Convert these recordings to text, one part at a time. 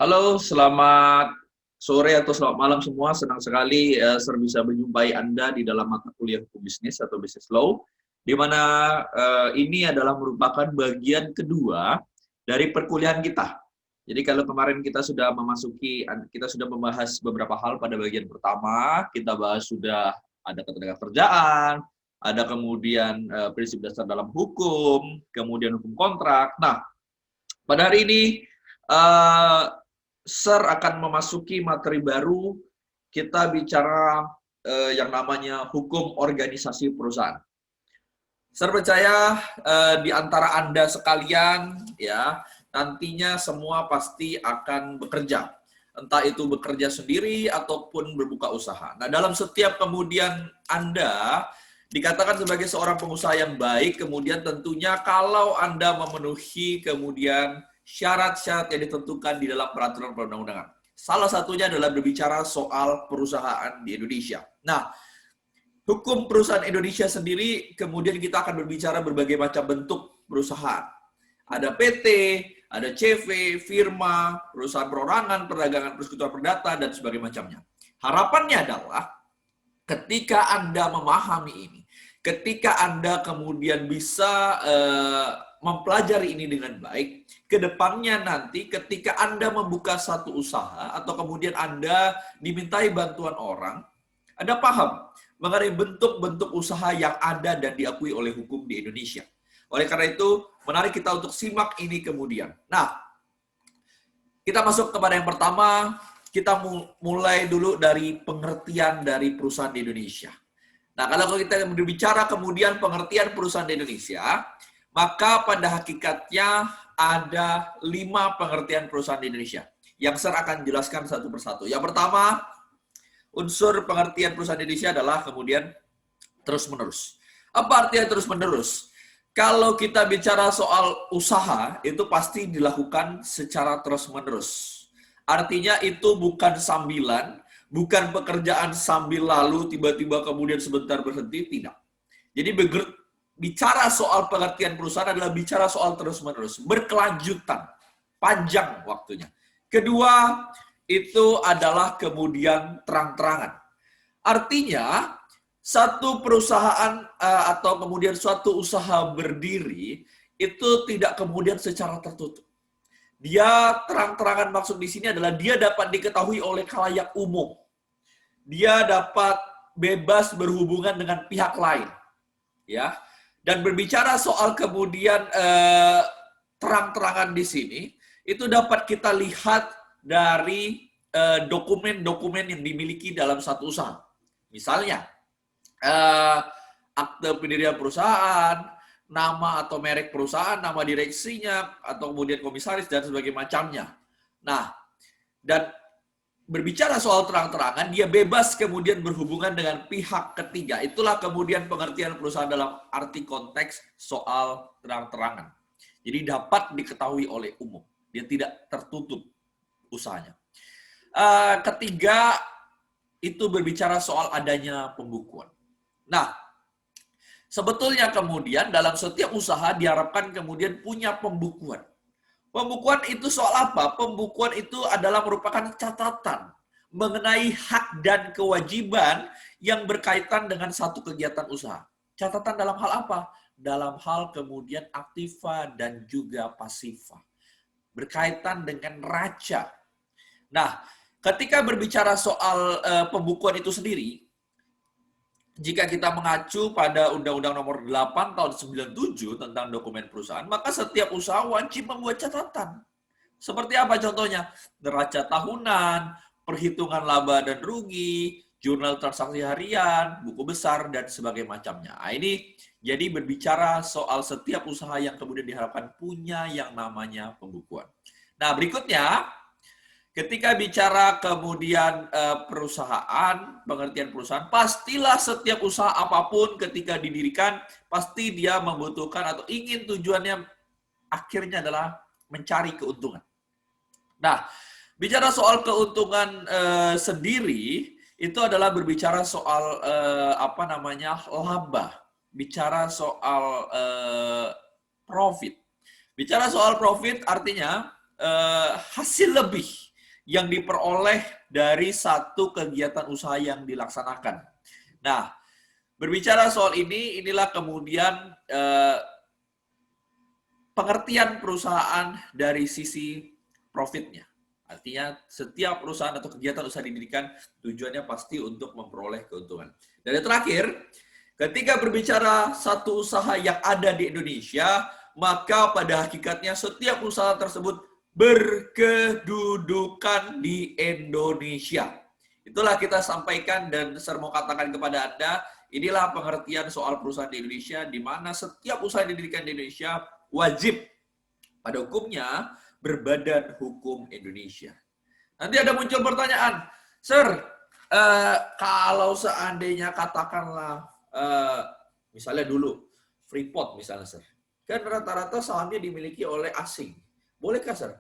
Halo, selamat sore atau selamat malam semua. Senang sekali saya bisa menjumpai Anda di dalam mata kuliah Hukum Bisnis atau Business Law, di mana ini adalah merupakan bagian kedua dari perkuliahan kita. Jadi kalau kemarin kita sudah membahas beberapa hal pada bagian pertama, kita bahas sudah ada ketenagakerjaan, ada kemudian prinsip dasar dalam hukum, kemudian hukum kontrak. Nah, pada hari ini eh, Sir akan memasuki materi baru, kita bicara yang namanya hukum organisasi perusahaan. Sir percaya di antara Anda sekalian ya, nantinya semua pasti akan bekerja. Entah itu bekerja sendiri ataupun berbuka usaha. Nah, dalam setiap kemudian Anda dikatakan sebagai seorang pengusaha yang baik, kemudian tentunya kalau Anda memenuhi kemudian syarat-syarat yang ditentukan di dalam peraturan perundang-undangan. Salah satunya adalah berbicara soal perusahaan di Indonesia. Nah, hukum perusahaan Indonesia sendiri, kemudian kita akan berbicara berbagai macam bentuk perusahaan. Ada PT, ada CV, firma, perusahaan perorangan, perdagangan persekutuan perdata, dan sebagainya macamnya. Harapannya adalah ketika Anda memahami ini, ketika Anda kemudian bisa mempelajari ini dengan baik, kedepannya nanti ketika Anda membuka satu usaha atau kemudian Anda dimintai bantuan orang, Anda paham mengenai bentuk-bentuk usaha yang ada dan diakui oleh hukum di Indonesia. Oleh karena itu, menarik kita untuk simak ini kemudian. Nah, kita masuk kepada yang pertama, kita mulai dulu dari pengertian dari perusahaan di Indonesia. Nah, kalau kita berbicara kemudian pengertian perusahaan di Indonesia, maka pada hakikatnya ada 5 pengertian perusahaan di Indonesia. Yang Sir akan jelaskan satu persatu. Yang pertama, unsur pengertian perusahaan di Indonesia adalah kemudian terus-menerus. Apa artinya terus-menerus? Kalau kita bicara soal usaha, itu pasti dilakukan secara terus-menerus. Artinya itu bukan sambilan, bukan pekerjaan sambil lalu tiba-tiba kemudian sebentar berhenti, tidak. Jadi bicara soal pengertian perusahaan adalah bicara soal terus-menerus, berkelanjutan, panjang waktunya. Kedua, itu adalah kemudian terang-terangan. Artinya, satu perusahaan atau kemudian suatu usaha berdiri itu tidak kemudian secara tertutup. Dia terang-terangan maksud di sini adalah dia dapat diketahui oleh khalayak umum. Dia dapat bebas berhubungan dengan pihak lain. Ya. Dan berbicara soal kemudian terang-terangan di sini, itu dapat kita lihat dari dokumen-dokumen yang dimiliki dalam satu usaha. Misalnya, akte pendirian perusahaan, nama atau merek perusahaan, nama direksinya, atau kemudian komisaris, dan sebagainya macamnya. Nah, dan berbicara soal terang-terangan, dia bebas kemudian berhubungan dengan pihak ketiga. Itulah kemudian pengertian perusahaan dalam arti konteks soal terang-terangan. Jadi dapat diketahui oleh umum. Dia tidak tertutup usahanya. Ketiga, itu berbicara soal adanya pembukuan. Nah, sebetulnya kemudian dalam setiap usaha diharapkan kemudian punya pembukuan. Pembukuan itu soal apa? Pembukuan itu adalah merupakan catatan mengenai hak dan kewajiban yang berkaitan dengan satu kegiatan usaha. Catatan dalam hal apa? Dalam hal kemudian aktiva dan juga pasifa. Berkaitan dengan neraca. Nah, ketika berbicara soal pembukuan itu sendiri, jika kita mengacu pada Undang-Undang Nomor 8 Tahun 97 tentang dokumen perusahaan, maka setiap usaha wajib membuat catatan. Seperti apa contohnya? Neraca tahunan, perhitungan laba dan rugi, jurnal transaksi harian, buku besar, dan sebagainya macamnya. Nah, ini jadi berbicara soal setiap usaha yang kemudian diharapkan punya yang namanya pembukuan. Nah, berikutnya, ketika bicara kemudian perusahaan, pengertian perusahaan, pastilah setiap usaha apapun ketika didirikan, pasti dia membutuhkan atau ingin tujuannya akhirnya adalah mencari keuntungan. Nah, bicara soal keuntungan sendiri, itu adalah berbicara soal laba, bicara soal profit. Bicara soal profit artinya hasil lebih yang diperoleh dari satu kegiatan usaha yang dilaksanakan. Nah, berbicara soal ini, inilah kemudian pengertian perusahaan dari sisi profitnya. Artinya setiap perusahaan atau kegiatan usaha dididikan tujuannya pasti untuk memperoleh keuntungan. Dan yang terakhir, ketika berbicara satu usaha yang ada di Indonesia, maka pada hakikatnya setiap usaha tersebut berkedudukan di Indonesia. Itulah kita sampaikan dan saya mau katakan kepada Anda, inilah pengertian soal perusahaan di Indonesia, di mana setiap usaha yang didirikan di Indonesia wajib pada hukumnya berbadan hukum Indonesia. Nanti ada muncul pertanyaan, Sir, kalau seandainya katakanlah, misalnya dulu, Freeport misalnya, Sir, kan rata-rata sahamnya dimiliki oleh asing. Bolehkah, Sir?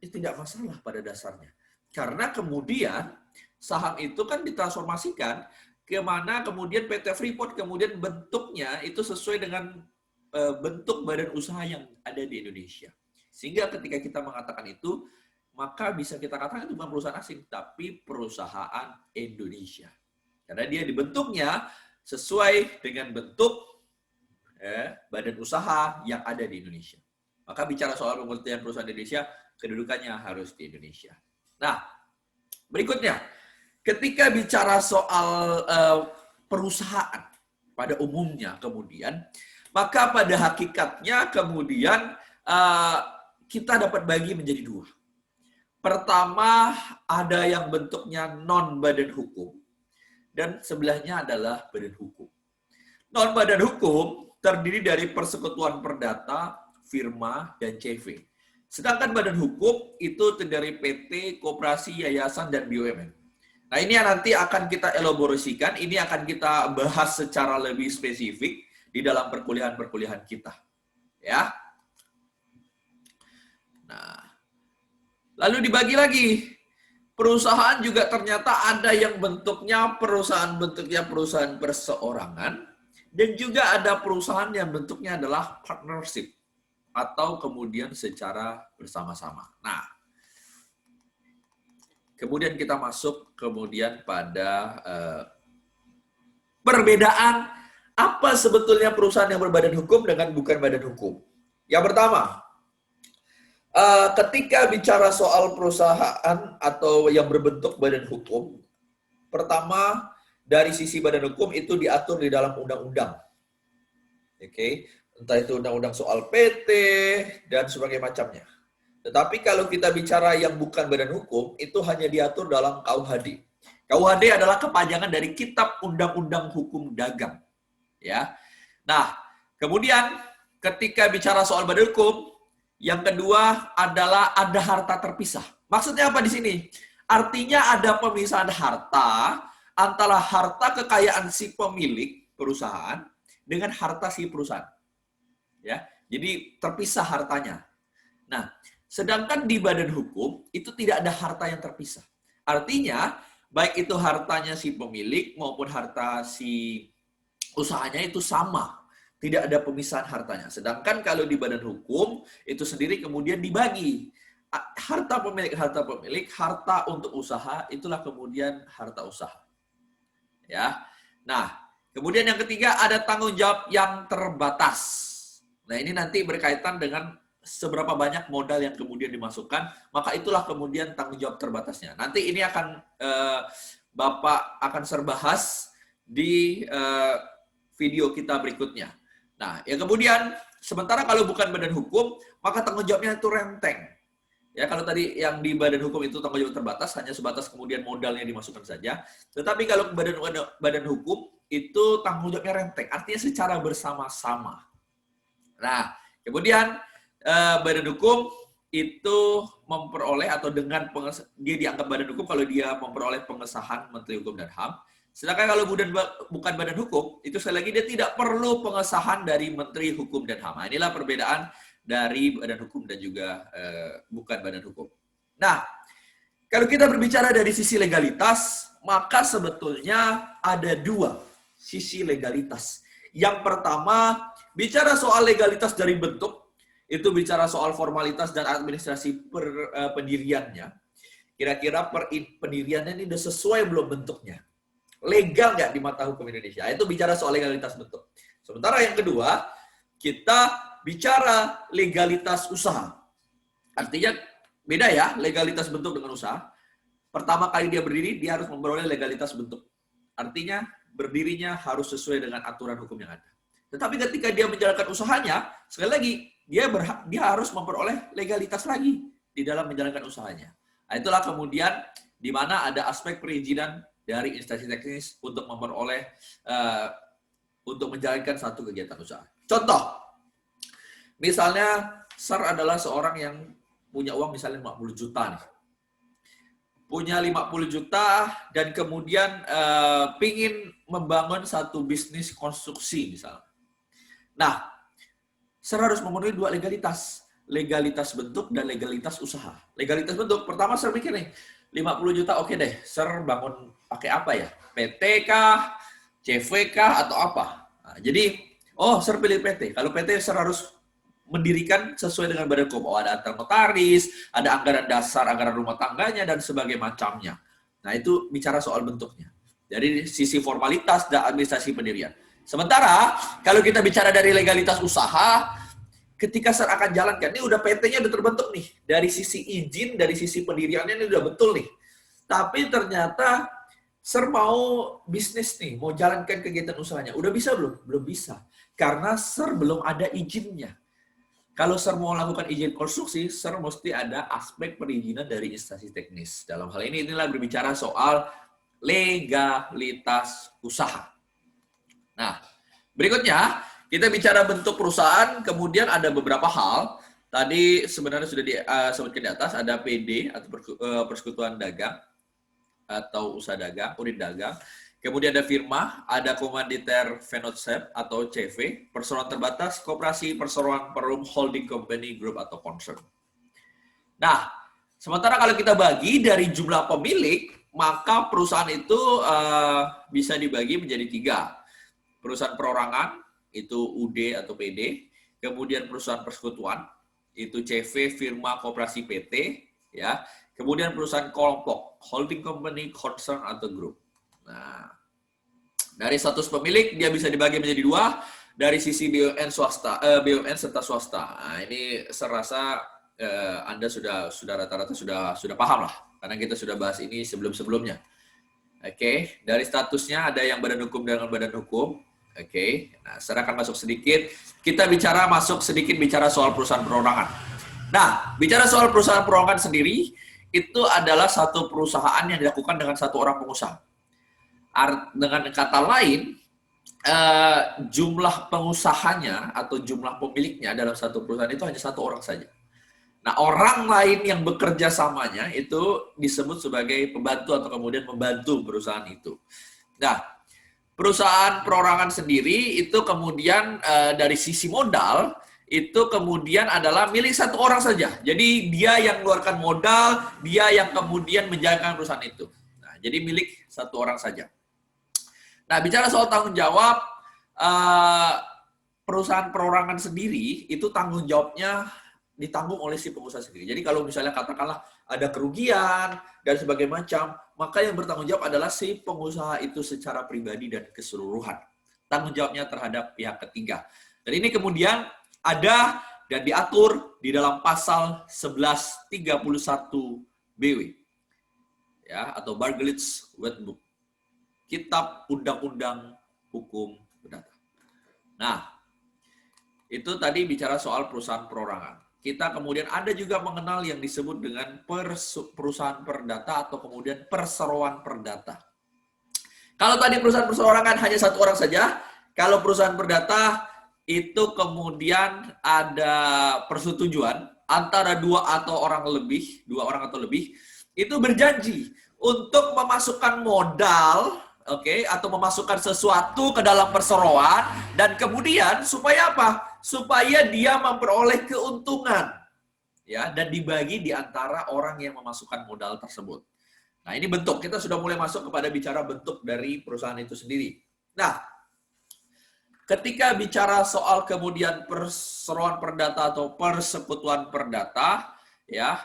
Tidak masalah pada dasarnya. Karena kemudian saham itu kan ditransformasikan kemana kemudian PT Freeport kemudian bentuknya itu sesuai dengan bentuk badan usaha yang ada di Indonesia. Sehingga ketika kita mengatakan itu, maka bisa kita katakan itu bukan perusahaan asing, tapi perusahaan Indonesia. Karena dia dibentuknya sesuai dengan bentuk badan usaha yang ada di Indonesia. Maka bicara soal pengertian perusahaan Indonesia, kedudukannya harus di Indonesia. Nah, berikutnya, ketika bicara soal perusahaan pada umumnya kemudian, maka pada hakikatnya kemudian kita dapat bagi menjadi dua. Pertama, ada yang bentuknya non-badan hukum, dan sebelahnya adalah badan hukum. Non-badan hukum terdiri dari persekutuan perdata, firma, dan CV. Sedangkan badan hukum itu terdiri dari PT, koperasi, yayasan, dan BUMN. Nah, ini yang nanti akan kita elaborasikan, ini akan kita bahas secara lebih spesifik di dalam perkuliahan-perkuliahan kita. Ya. Nah, lalu dibagi lagi. Perusahaan juga ternyata ada yang bentuknya perusahaan perseorangan, dan juga ada perusahaan yang bentuknya adalah partnership atau kemudian secara bersama-sama. Nah, kemudian kita masuk kemudian pada perbedaan apa sebetulnya perusahaan yang berbadan hukum dengan bukan badan hukum. Yang pertama, ketika bicara soal perusahaan atau yang berbentuk badan hukum, pertama dari sisi badan hukum itu diatur di dalam undang-undang. Oke, entah itu undang-undang soal PT dan sebagainya macamnya. Tetapi kalau kita bicara yang bukan badan hukum, itu hanya diatur dalam KUHD. KUHD adalah kepanjangan dari Kitab Undang-Undang Hukum Dagang. Ya. Nah, kemudian ketika bicara soal badan hukum, yang kedua adalah ada harta terpisah. Maksudnya apa di sini? Artinya ada pemisahan harta antara harta kekayaan si pemilik perusahaan dengan harta si perusahaan. Ya, jadi terpisah hartanya. Nah, sedangkan di badan hukum itu tidak ada harta yang terpisah. Artinya, baik itu hartanya si pemilik maupun harta si usahanya itu sama. Tidak ada pemisahan hartanya. Sedangkan kalau di badan hukum, itu sendiri kemudian dibagi. Harta pemilik, harta untuk usaha, itulah kemudian harta usaha. Ya. Nah, kemudian yang ketiga ada tanggung jawab yang terbatas. Nah, ini nanti berkaitan dengan seberapa banyak modal yang kemudian dimasukkan, maka itulah kemudian tanggung jawab terbatasnya. Nanti ini akan Bapak akan serbahas di video kita berikutnya. Nah, yang kemudian, sementara kalau bukan badan hukum, maka tanggung jawabnya itu renteng. Ya, kalau tadi yang di badan hukum itu tanggung jawab terbatas, hanya sebatas kemudian modalnya dimasukkan saja. Tetapi kalau badan hukum, itu tanggung jawabnya renteng, artinya secara bersama-sama. Nah, kemudian badan hukum itu memperoleh atau dengan dia dianggap badan hukum kalau dia memperoleh pengesahan Menteri Hukum dan HAM. Sedangkan kalau bukan badan hukum, itu sekali lagi dia tidak perlu pengesahan dari Menteri Hukum dan HAM. Nah, inilah perbedaan dari badan hukum dan juga bukan badan hukum. Nah, kalau kita berbicara dari sisi legalitas, maka sebetulnya ada dua sisi legalitas. Yang pertama, bicara soal legalitas dari bentuk, itu bicara soal formalitas dan administrasi pendiriannya. kira-kira pendiriannya ini udah sesuai belum bentuknya? Legal nggak di mata hukum Indonesia? Itu bicara soal legalitas bentuk. Sementara yang kedua, kita bicara legalitas usaha. Artinya beda ya, legalitas bentuk dengan usaha. Pertama kali dia berdiri, dia harus memperoleh legalitas bentuk. Artinya berdirinya harus sesuai dengan aturan hukum yang ada. Tetapi ketika dia menjalankan usahanya, sekali lagi, dia harus memperoleh legalitas lagi di dalam menjalankan usahanya. Nah, itulah kemudian di mana ada aspek perizinan dari instansi teknis untuk memperoleh untuk menjalankan satu kegiatan usaha. Contoh, misalnya SAR adalah seorang yang punya uang misalnya 50 juta nih. Punya 50 juta dan kemudian pingin membangun satu bisnis konstruksi misalnya. Nah, SAR harus memenuhi dua legalitas. Legalitas bentuk dan legalitas usaha. Legalitas bentuk, pertama SAR mikir nih, 50 juta oke deh, SAR bangun pakai apa ya? PT kah? CV kah? Atau apa? Nah, jadi, SAR pilih PT. Kalau PT SAR harus mendirikan sesuai dengan badan hukum. Ada antar notaris, ada anggaran dasar, anggaran rumah tangganya, dan sebagainya macamnya. Nah, itu bicara soal bentuknya. Dari sisi formalitas dan administrasi pendirian. Sementara, kalau kita bicara dari legalitas usaha, ketika SAR akan jalankan, ini udah PT-nya udah terbentuk nih. Dari sisi izin, dari sisi pendiriannya ini udah betul nih. Tapi ternyata SAR mau bisnis nih, mau jalankan kegiatan usahanya. Udah bisa belum? Belum bisa. Karena SAR belum ada izinnya. Kalau SAR mau lakukan izin konstruksi, SAR mesti ada aspek perizinan dari instansi teknis. Dalam hal ini, inilah berbicara soal legalitas usaha. Nah, berikutnya, kita bicara bentuk perusahaan, kemudian ada beberapa hal. Tadi sebenarnya sudah disebutkan di atas, ada PD atau persekutuan dagang atau usaha dagang, unit dagang. Kemudian ada firma, ada komanditer venture atau CV, perseroan terbatas, koperasi, perseroan perum, holding company, group atau concern. Nah, sementara kalau kita bagi dari jumlah pemilik, maka perusahaan itu bisa dibagi menjadi 3. Perusahaan perorangan, itu UD atau PD, kemudian perusahaan persekutuan, itu CV, firma, koperasi, PT, ya. Kemudian perusahaan kelompok, holding company, concern atau group. Nah, dari status pemilik dia bisa dibagi menjadi 2 dari sisi BUMN swasta, BUMN serta swasta. Nah, ini saya rasa Anda sudah rata-rata sudah paham lah, karena kita sudah bahas ini sebelum-sebelumnya. Oke, dari statusnya ada yang badan hukum dengan badan hukum. Oke, nah saya akan masuk sedikit. Kita masuk sedikit bicara soal perusahaan perorangan. Nah, bicara soal perusahaan perorangan sendiri, itu adalah satu perusahaan yang dilakukan dengan satu orang pengusaha. Dengan kata lain, jumlah pengusahanya atau jumlah pemiliknya dalam satu perusahaan itu hanya satu orang saja. Nah, orang lain yang bekerja samanya itu disebut sebagai pembantu atau kemudian membantu perusahaan itu. Nah, perusahaan perorangan sendiri itu kemudian dari sisi modal itu kemudian adalah milik satu orang saja. Jadi dia yang mengeluarkan modal, dia yang kemudian menjalankan perusahaan itu. Nah, jadi milik satu orang saja. Nah, bicara soal tanggung jawab, perusahaan perorangan sendiri itu tanggung jawabnya ditanggung oleh si pengusaha sendiri. Jadi kalau misalnya katakanlah ada kerugian dan sebagainya macam, maka yang bertanggung jawab adalah si pengusaha itu secara pribadi dan keseluruhan. Tanggung jawabnya terhadap pihak ketiga. Dan ini kemudian ada dan diatur di dalam pasal 1131 BW. Ya, atau Bartlett's Wetbook. Kitab Undang-Undang Hukum Perdata. Nah, itu tadi bicara soal perusahaan perorangan. Kita kemudian ada juga mengenal yang disebut dengan perusahaan perdata atau kemudian perseroan perdata. Kalau tadi perusahaan perseorangan hanya satu orang saja, kalau perusahaan perdata itu kemudian ada persetujuan antara dua orang atau lebih, itu berjanji untuk memasukkan modal, atau memasukkan sesuatu ke dalam perseroan, dan kemudian supaya apa? Supaya dia memperoleh keuntungan, ya, dan dibagi di antara orang yang memasukkan modal tersebut. Nah, ini bentuk. Kita sudah mulai masuk kepada bicara bentuk dari perusahaan itu sendiri. Nah, ketika bicara soal kemudian perseroan perdata atau persekutuan perdata, ya,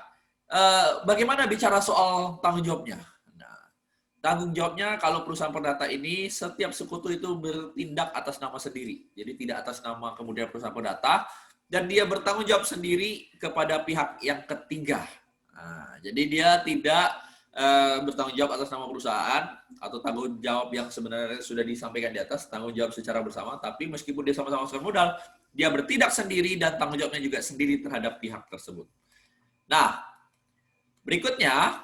Bagaimana bicara soal tanggung jawabnya? Nah, tanggung jawabnya kalau perusahaan perdata ini, setiap sekutu itu bertindak atas nama sendiri. Jadi tidak atas nama kemudian perusahaan perdata, dan dia bertanggung jawab sendiri kepada pihak yang ketiga. Nah, jadi dia tidak bertanggung jawab atas nama perusahaan, atau tanggung jawab yang sebenarnya sudah disampaikan di atas, tanggung jawab secara bersama, tapi meskipun dia sama-sama masukkan modal, dia bertindak sendiri dan tanggung jawabnya juga sendiri terhadap pihak tersebut. Nah, berikutnya,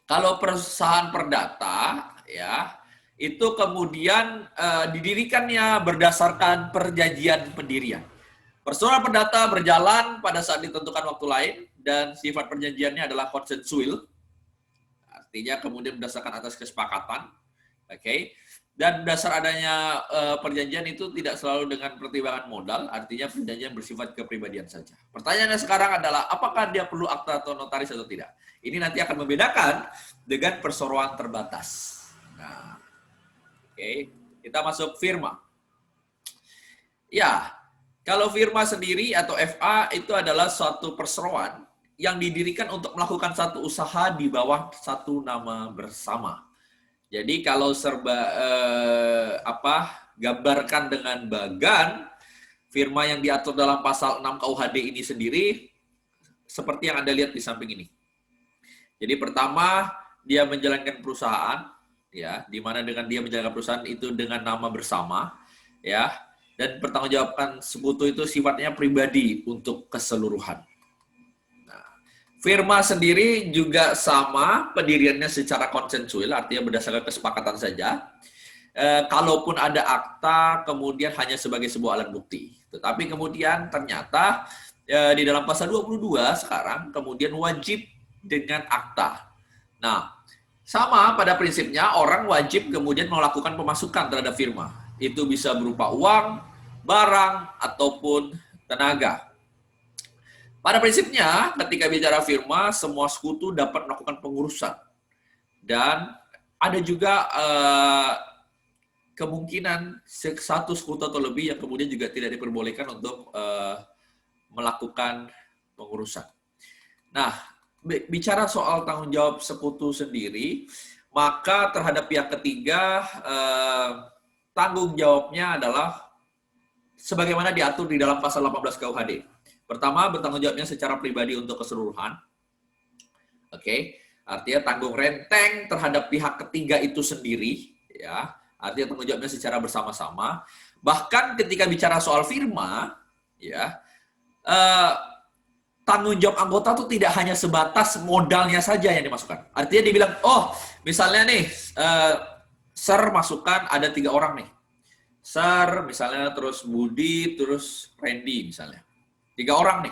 kalau perusahaan perdata, ya, itu kemudian didirikannya berdasarkan perjanjian pendirian. Perseroan perdata berjalan pada saat ditentukan waktu lain, dan sifat perjanjiannya adalah konsensual, artinya kemudian berdasarkan atas kesepakatan, oke. Dan dasar adanya perjanjian itu tidak selalu dengan pertimbangan modal, artinya perjanjian bersifat kepribadian saja. Pertanyaannya sekarang adalah, apakah dia perlu akta atau notaris atau tidak? Ini nanti akan membedakan dengan perseroan terbatas. Nah, oke, kita masuk firma. Ya, kalau firma sendiri atau FA itu adalah suatu perseroan yang didirikan untuk melakukan satu usaha di bawah satu nama bersama. Jadi kalau gambarkan dengan bagan, firma yang diatur dalam pasal 6 KUHD ini sendiri seperti yang Anda lihat di samping ini. Jadi pertama, dia menjalankan perusahaan, ya, di mana dengan dia menjalankan perusahaan itu dengan nama bersama, ya, dan pertanggungjawaban sekutu itu sifatnya pribadi untuk keseluruhan. Firma sendiri juga sama, pendiriannya secara konsensual, artinya berdasarkan kesepakatan saja. Kalaupun ada akta, kemudian hanya sebagai sebuah alat bukti. Tetapi kemudian ternyata di dalam pasal 22 sekarang, kemudian wajib dengan akta. Nah, sama pada prinsipnya, orang wajib kemudian melakukan pemasukan terhadap firma. Itu bisa berupa uang, barang, ataupun tenaga. Pada prinsipnya, ketika bicara firma, semua sekutu dapat melakukan pengurusan. Dan ada juga kemungkinan satu sekutu atau lebih yang kemudian juga tidak diperbolehkan untuk melakukan pengurusan. Nah, bicara soal tanggung jawab sekutu sendiri, maka terhadap pihak ketiga, tanggung jawabnya adalah sebagaimana diatur di dalam pasal 18 KUHD. Pertama, bertanggung jawabnya secara pribadi untuk keseluruhan. Oke, artinya tanggung renteng terhadap pihak ketiga itu sendiri, ya. Artinya tanggung jawabnya secara bersama-sama. Bahkan ketika bicara soal firma, ya, tanggung jawab anggota itu tidak hanya sebatas modalnya saja yang dimasukkan. Artinya dibilang, oh, misalnya nih, Sir masukkan ada 3 orang nih. Sir, misalnya, terus Budi, terus Randy misalnya. 3 orang nih,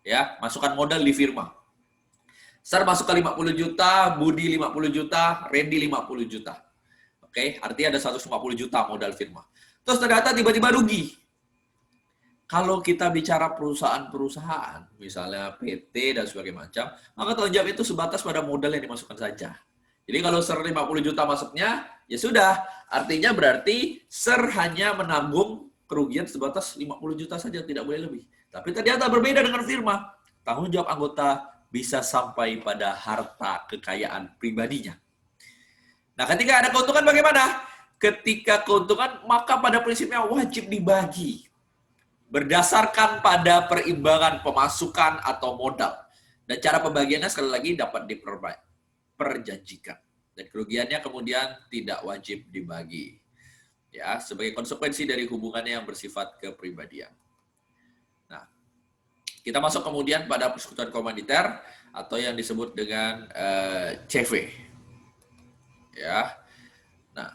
ya, masukkan modal di firma. Sir masukkan 50 juta, Budi 50 juta, Randy 50 juta. Oke, artinya ada 150 juta modal firma. Terus ternyata tiba-tiba rugi. Kalau kita bicara perusahaan-perusahaan, misalnya PT dan sebagainya macam, maka tanggung jawab itu sebatas pada modal yang dimasukkan saja. Jadi kalau Sir 50 juta masuknya, ya sudah. Artinya berarti Sir hanya menanggung kerugian sebatas 50 juta saja, tidak boleh lebih. Tapi ternyata berbeda dengan firma. Tanggung jawab anggota bisa sampai pada harta kekayaan pribadinya. Nah, ketika ada keuntungan bagaimana? Ketika keuntungan, maka pada prinsipnya wajib dibagi. Berdasarkan pada perimbangan pemasukan atau modal. Dan cara pembagiannya sekali lagi dapat diperjanjikan. Dan kerugiannya kemudian tidak wajib dibagi. Ya, sebagai konsekuensi dari hubungannya yang bersifat kepribadian. Nah, kita masuk kemudian pada persekutuan komanditer atau yang disebut dengan CV. Ya. Nah,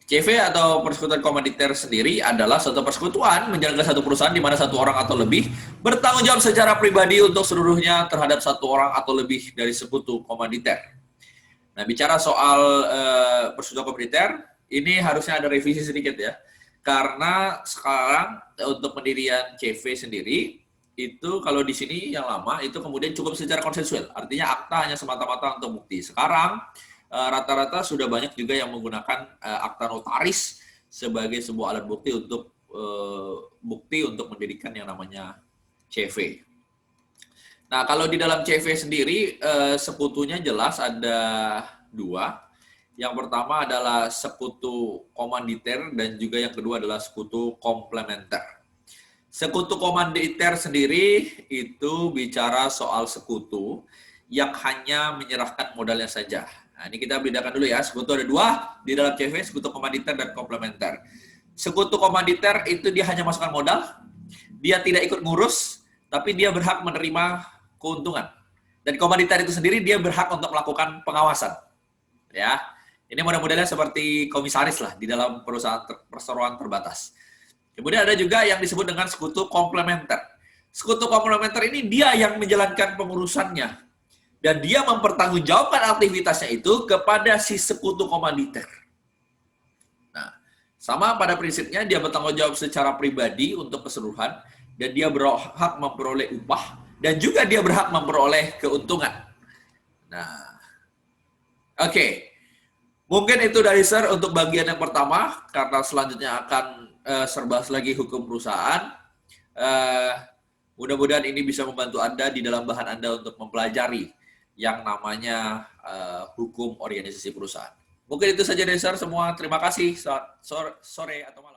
CV atau persekutuan komanditer sendiri adalah suatu persekutuan menjalankan satu perusahaan di mana satu orang atau lebih bertanggung jawab secara pribadi untuk seluruhnya terhadap satu orang atau lebih dari sekutu komanditer. Nah, bicara soal persekutuan komanditer, ini harusnya ada revisi sedikit ya. Karena sekarang untuk pendirian CV sendiri, itu kalau di sini yang lama, itu kemudian cukup secara konsensual. Artinya akta hanya semata-mata untuk bukti. Sekarang, rata-rata sudah banyak juga yang menggunakan akta notaris sebagai sebuah alat bukti untuk mendirikan yang namanya CV. Nah, kalau di dalam CV sendiri, sekutunya jelas ada dua. Yang pertama adalah sekutu komanditer dan juga yang kedua adalah sekutu komplementer. Sekutu komanditer sendiri itu bicara soal sekutu yang hanya menyerahkan modalnya saja. Nah, ini kita bedakan dulu ya. Sekutu ada dua di dalam CV, sekutu komanditer dan komplementer. Sekutu komanditer itu dia hanya masukkan modal, dia tidak ikut ngurus, tapi dia berhak menerima keuntungan. Dan komanditer itu sendiri dia berhak untuk melakukan pengawasan. Ya, ini model-modelnya seperti komisaris lah di dalam perusahaan perseroan terbatas. Kemudian ada juga yang disebut dengan sekutu komplementer. Sekutu komplementer ini dia yang menjalankan pengurusannya dan dia mempertanggungjawabkan aktivitasnya itu kepada si sekutu komanditer. Nah, sama pada prinsipnya dia bertanggung jawab secara pribadi untuk keseluruhan dan dia berhak memperoleh upah dan juga dia berhak memperoleh keuntungan. Nah, oke. Mungkin itu dari Sir untuk bagian yang pertama, karena selanjutnya akan serbahas lagi hukum perusahaan. Mudah-mudahan ini bisa membantu Anda di dalam bahan Anda untuk mempelajari yang namanya hukum organisasi perusahaan. Mungkin itu saja dari Sir semua. Terima kasih. Sore atau malam.